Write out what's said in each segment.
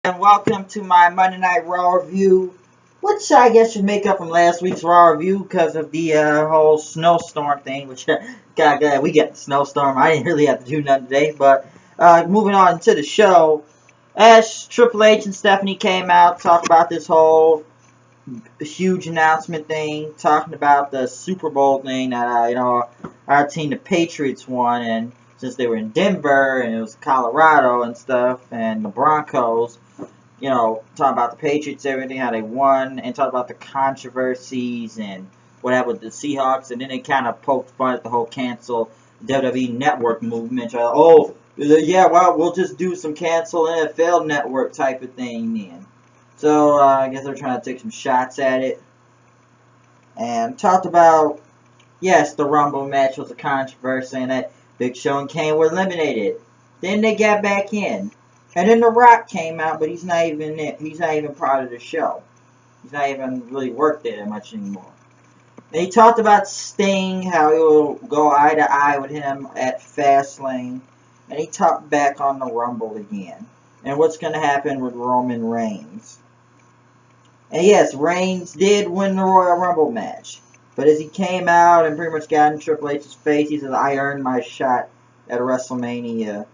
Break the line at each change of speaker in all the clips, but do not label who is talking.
And welcome to my Monday Night Raw review, which I guess should make up from last week's Raw review because of the whole snowstorm thing, which, God, we got the snowstorm. I didn't really have to do nothing today, but moving on to the show, as Triple H and Stephanie came out, talk about this whole huge announcement thing, talking about the Super Bowl thing that, our team, the Patriots, won, and since they were in Denver, and it was Colorado and stuff, and the Broncos, talking about the Patriots, everything, how they won, and talk about the controversies and what happened with the Seahawks, and then they kind of poked fun at the whole cancel WWE Network movement. Yeah, well, we'll just do some cancel NFL Network type of thing then. So, I guess they're trying to take some shots at it. And talked about, yes, the Rumble match was a controversy and that Big Show and Kane were eliminated. Then they got back in. And then The Rock came out, but he's not even part of the show. He's not even really worked there that much anymore. And he talked about Sting, how he will go eye to eye with him at Fastlane. And he talked back on the Rumble again. And what's going to happen with Roman Reigns. And yes, Reigns did win the Royal Rumble match. But as he came out and pretty much got in Triple H's face, he says, I earned my shot at WrestleMania.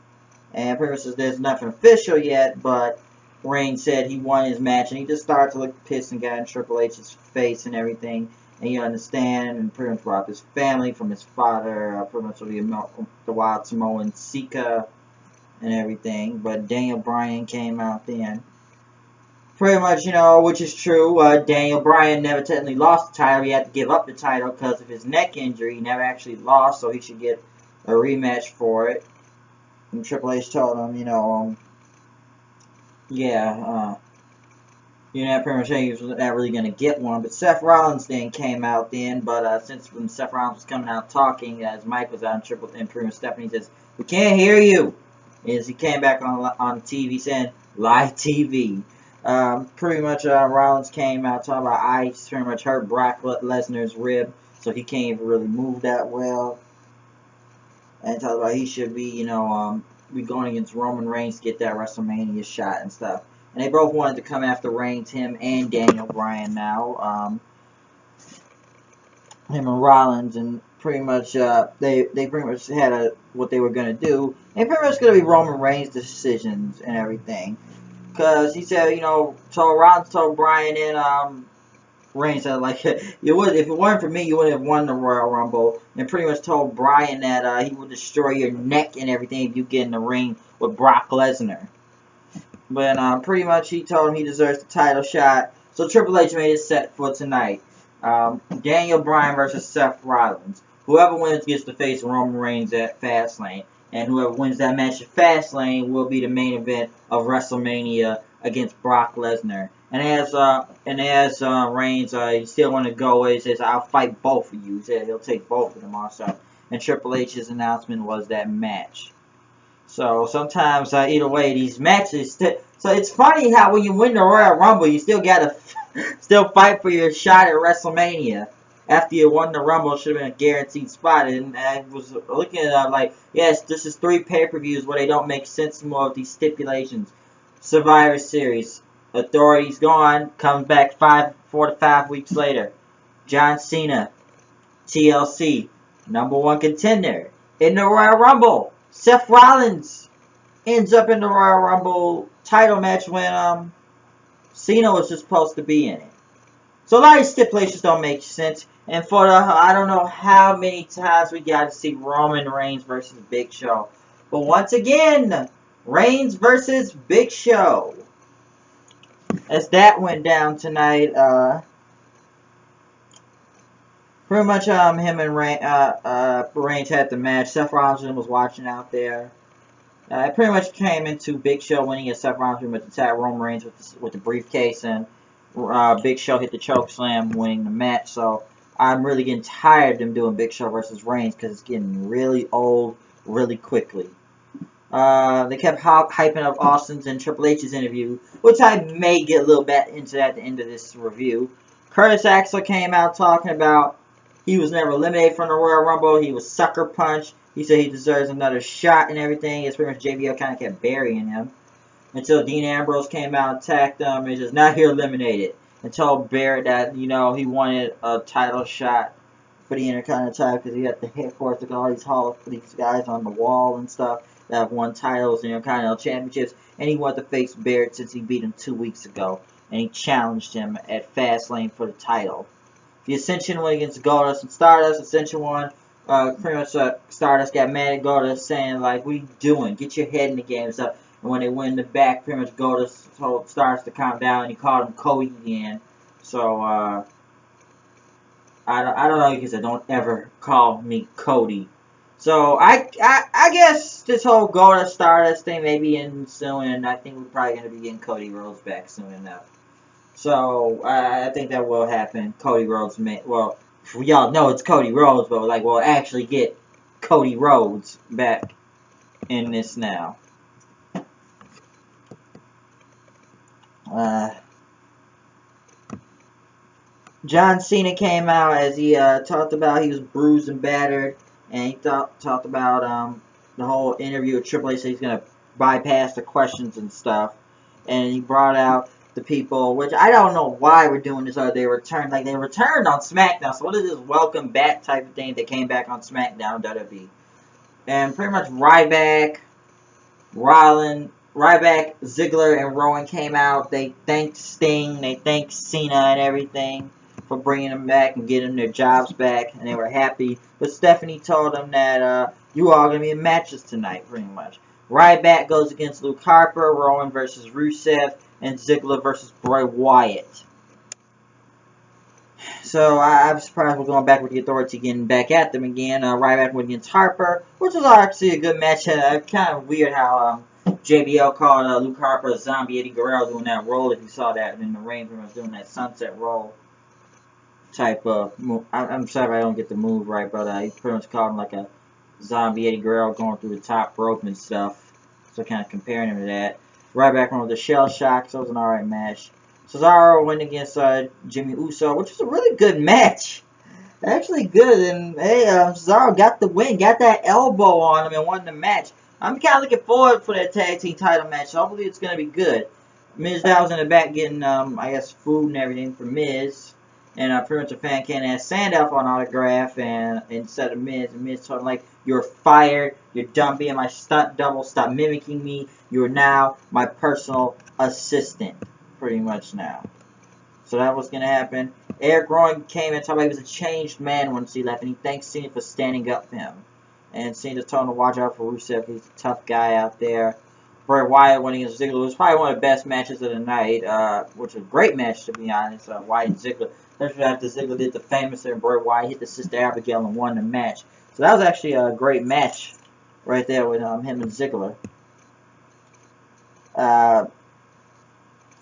And pretty much says there's nothing official yet, but Reigns said he won his match. And he just started to look pissed and got in Triple H's face and everything. And you understand, and pretty much brought up his family from his father, pretty much the Wild Samoan Sika and everything. But Daniel Bryan came out then. Pretty much, which is true. Daniel Bryan never technically lost the title. He had to give up the title because of his neck injury. He never actually lost, so he should get a rematch for it. And Triple H told him, pretty much saying he was not really going to get one. But Seth Rollins then came out then. But since when Seth Rollins was coming out talking, as Mike was out in Triple H, and pretty much Stephanie says, we can't hear you. As he came back on TV saying, live TV. Pretty much Rollins came out talking about I pretty much hurt Brock Lesnar's rib, so he can't even really move that well. And talking about he should be, be going against Roman Reigns to get that WrestleMania shot and stuff. And they both wanted to come after Reigns, him and Daniel Bryan now. Him and Rollins, and pretty much they pretty much had what they were gonna do. And pretty much gonna be Roman Reigns' decisions and everything. Because he said, Rollins told Bryan and Reigns that, like, if it weren't for me, you wouldn't have won the Royal Rumble. And pretty much told Bryan that he would destroy your neck and everything if you get in the ring with Brock Lesnar. But pretty much he told him he deserves the title shot. So Triple H made it set for tonight. Daniel Bryan versus Seth Rollins. Whoever wins gets to face Roman Reigns at Fastlane. And whoever wins that match at Fastlane will be the main event of WrestleMania against Brock Lesnar. And as Reigns, he still want to go. He says, "I'll fight both of you." He said he'll take both of them also. And Triple H's announcement was that match. So sometimes, either way, these matches. So it's funny how when you win the Royal Rumble, you still gotta still fight for your shot at WrestleMania. After you won the Rumble, it should have been a guaranteed spot. And I was looking at it like, yes, this is 3 pay-per-views where they don't make sense anymore with these stipulations. Survivor Series. Authority's gone. Comes back 4 to 5 weeks later. John Cena. TLC. #1 contender. In the Royal Rumble. Seth Rollins ends up in the Royal Rumble title match when Cena was just supposed to be in it. So a lot of stipulations don't make sense. And for I don't know how many times we got to see Roman Reigns versus Big Show. But once again, Reigns versus Big Show. As that went down tonight, pretty much him and Reigns had the match. Seth Rollins was watching out there. It pretty much came into Big Show winning, as Seth Rollins pretty much attacked Roman Reigns with the briefcase, and Big Show hit the choke slam, winning the match. So I'm really getting tired of them doing Big Show versus Reigns because it's getting really old really quickly. They kept hyping up Austin's and Triple H's interview, which I may get a little bit into at the end of this review. Curtis Axel came out talking about he was never eliminated from the Royal Rumble. He was sucker punched. He said he deserves another shot and everything. It's pretty much JBL kind of kept burying him. until Dean Ambrose came out and attacked him and just now here eliminated. And told Barrett that, you know, he wanted a title shot for the Intercontinental title because he had the headquarters of all these guys on the wall and stuff that have won titles and Intercontinental championships. And he wanted to face Barrett since he beat him 2 weeks ago. And he challenged him at Fastlane for the title. The Ascension went against Goldust and Stardust. Ascension won. Pretty much Stardust got mad at Goldust saying, like, what are you doing? Get your head in the game and stuff. And when they went in the back, pretty much Goldust told Stardust to calm down, and he called him Cody again. So, I don't know, because I don't ever call me Cody. So, I guess this whole Goldust Stardust thing may be in soon, and I think we're probably going to be getting Cody Rhodes back soon enough. So, I think that will happen. Cody Rhodes may, well, we all know it's Cody Rhodes, but like, we'll actually get Cody Rhodes back in this now. John Cena came out as he talked about he was bruised and battered, and he talked about the whole interview with Triple H, so he's gonna bypass the questions and stuff, and he brought out the people, which I don't know why we're doing this, or they returned on SmackDown, so what is this welcome back type of thing that came back on SmackDown WWE? And pretty much Ryback, Ziggler, and Rowan came out. They thanked Sting, they thanked Cena and everything for bringing them back and getting their jobs back, and they were happy. But Stephanie told them that you all going to be in matches tonight, pretty much. Ryback goes against Luke Harper, Rowan versus Rusev, and Ziggler versus Bray Wyatt. So I'm surprised we're going back with the Authority, getting back at them again. Ryback went against Harper, which was actually a good match. Kind of weird how JBL called Luke Harper a zombie Eddie Guerrero doing that roll. If you saw that in the ring, he was doing that sunset roll type of move. I'm sorry I don't get the move right, but he pretty much called him like a zombie Eddie Guerrero going through the top rope and stuff. So kind of comparing him to that. Ryback went with the Shell Shock, so it was an alright match. Cesaro went against Jimmy Uso, which was a really good match. Actually good, and hey, Cesaro got the win, got that elbow on him and won the match. I'm kind of looking forward for that tag team title match. Hopefully it's going to be good. Miz Dow was in the back getting, I guess, food and everything for Miz. And pretty much a fan can't ask Sandow for an autograph, and instead of Miz, and Miz told him, like, you're fired, you're done being my stunt double, stop mimicking me, you're now my personal assistant, pretty much now. So that was going to happen. Eric Rowan came and talked about he was a changed man once he left, and he thanked Cena for standing up for him. And Cena told him to watch out for Rusev, he's a tough guy out there. Bray Wyatt winning against Ziggler was probably one of the best matches of the night, which was a great match, to be honest, Wyatt and Ziggler. Especially after Ziggler did the famous and Bray Wyatt hit the Sister Abigail and won the match. So that was actually a great match right there with him and Ziggler.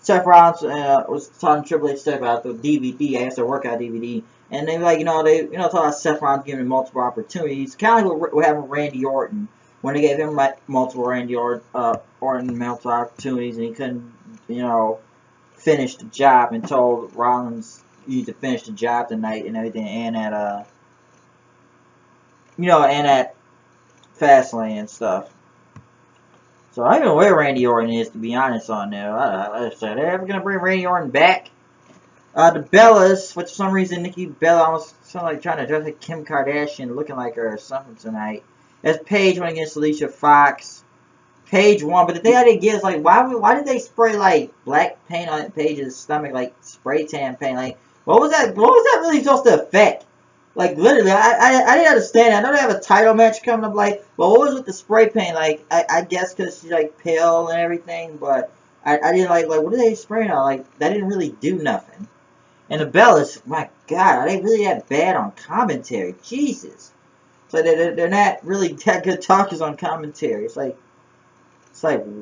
Seth Rollins was talking to Triple H about the DVD, I guess their workout DVD, and they like, talk about Seth Rollins giving him multiple opportunities, kind of like what happened with Randy Orton, when they gave him multiple multiple opportunities, and he couldn't, finish the job, and told Rollins you need to finish the job tonight and everything, and at Fastlane and stuff. So I don't even know where Randy Orton is, to be honest, on there. Are they ever going to bring Randy Orton back? The Bellas, for some reason, Nikki Bella almost sounded like trying to dress like Kim Kardashian, looking like her or something tonight. As Paige went against Alicia Fox. Paige won, but the thing I didn't get is, like, why did they spray, like, black paint on Paige's stomach, like, spray tan paint? Like, what was that really supposed to affect? Like, literally, I didn't understand. I know they have a title match coming up, like, but what was with the spray paint? Like, I guess because she's, like, pale and everything, but I didn't, like, what are they spraying on? Like, that didn't really do nothing. And the Bellas, my God, are they really that bad on commentary? Jesus. So they're not really that good talkers on commentary. It's like,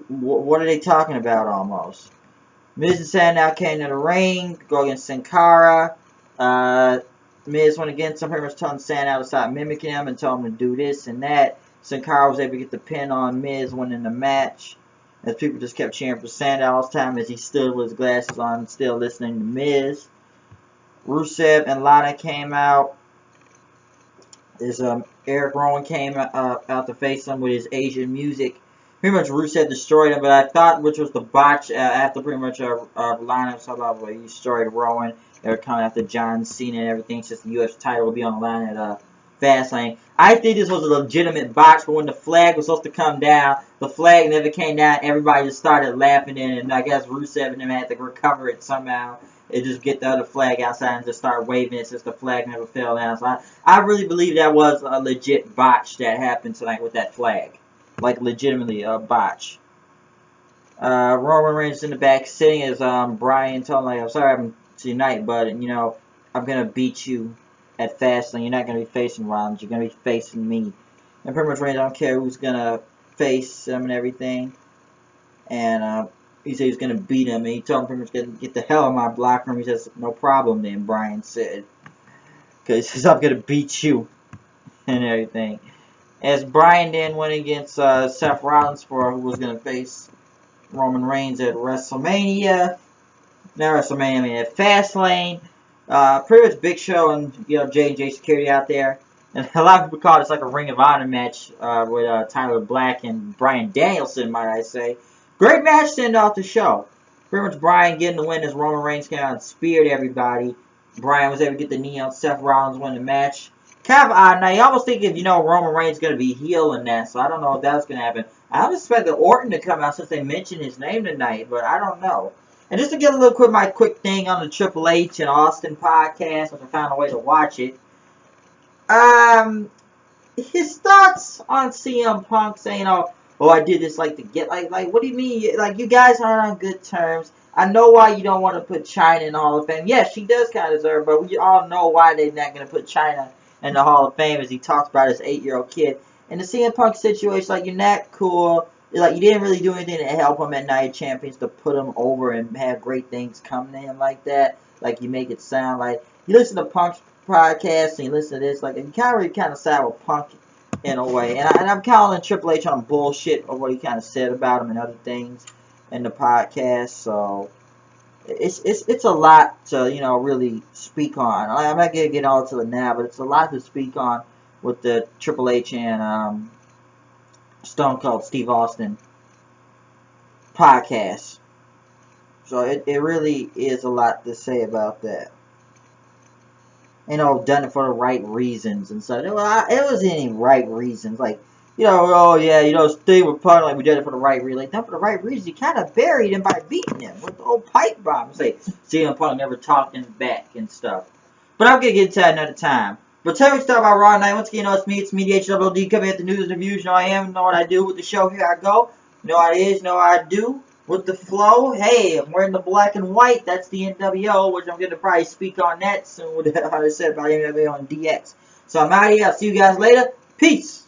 what are they talking about almost? Miz and Sandow came to the ring, go against Sin Cara. Miz went against him, pretty much telling Sandow to stop mimicking him and told him to do this and that. Sin Cara was able to get the pin on Miz, winning the match. As people just kept cheering for Sandow all the time as he stood with his glasses on, still listening to Miz. Rusev and Lana came out. There's Eric Rowan came out to face him with his Asian music. pretty much Rusev destroyed him, but I thought, which was the botch after pretty much lineup, so about he destroyed Rowan. They were coming after John Cena and everything, since the U.S. title will be on the line at Fastlane. I think this was a legitimate botch, but when the flag was supposed to come down, the flag never came down. Everybody just started laughing in, and I guess Rusev and them had to recover it somehow. They just get the other flag outside and just start waving it since the flag never fell down. So I really believe that was a legit botch that happened tonight with that flag. Like, legitimately a botch. Roman Reigns in the back sitting as Bryan telling him, like, I'm sorry I'm tonight, but, you know, I'm going to beat you at Fastlane. You're not going to be facing Rollins. You're going to be facing me. And pretty much Reigns, I don't care who's going to face him and everything. And he said he's going to beat him. And he told him pretty much to get the hell out of my block room. He says, no problem then, Bryan said. Because he says, I'm going to beat you. And everything. As Bryan then went against Seth Rollins for who was going to face Roman Reigns at WrestleMania. Not WrestleMania, I mean at Fastlane. Pretty much Big Show and, you know, J&J Security out there. And a lot of people call it like a Ring of Honor match with Tyler Black and Bryan Danielson, might I say. Great match to end off the show. Pretty much Bryan getting the win as Roman Reigns came out and speared everybody. Bryan was able to get the knee on Seth Rollins, win the match. Kind of odd. Now, you almost think if, you know, Roman Reigns is going to be heel in that, so I don't know if that's going to happen. I was expecting Orton to come out since they mentioned his name tonight, but I don't know. And just to get a little quick, my quick thing on the Triple H and Austin podcast, which I found a way to watch it. His thoughts on CM Punk saying, oh, I did this like to get, like, what do you mean? Like, you guys aren't on good terms. I know why you don't want to put China in the Hall of Fame. Yes, she does kind of deserve it, but we all know why they're not going to put China in the Hall of Fame, as he talks about his 8-year-old kid. In the CM Punk situation, like, you're not cool. Like, you didn't really do anything to help him at Night of Champions to put him over and have great things come to him like that. Like, you make it sound like, you listen to Punk's podcast and you listen to this, like, you kind of side with Punk in a way. And I'm calling Triple H on bullshit of what he kind of said about him and other things in the podcast. So it's a lot to, you know, really speak on. I'm not gonna get all to it now, but it's a lot to speak on with the Triple H and Stone Cold Steve Austin podcast. So it really is a lot to say about that. You know, done it for the right reasons and stuff. It wasn't any right reasons. Like, you know, oh yeah, you know, Steve with Punk, like, we did it for the right reason. Like, not for the right reason. You kind of buried him by beating him with the old pipe bomb. Say, CM Punk never talking back and stuff. But I'm going to get into that another time. But tell me stuff about Raw tonight. Once again, you know, it's me, HWD, coming at the news and reviews. You know I am, you know what I do with the show. Here I go. You know what it is, you know what I do with the flow. Hey, I'm wearing the black and white. That's the NWO, which I'm going to probably speak on that soon with how I said about NWO and DX. So I'm out of here. I'll see you guys later. Peace.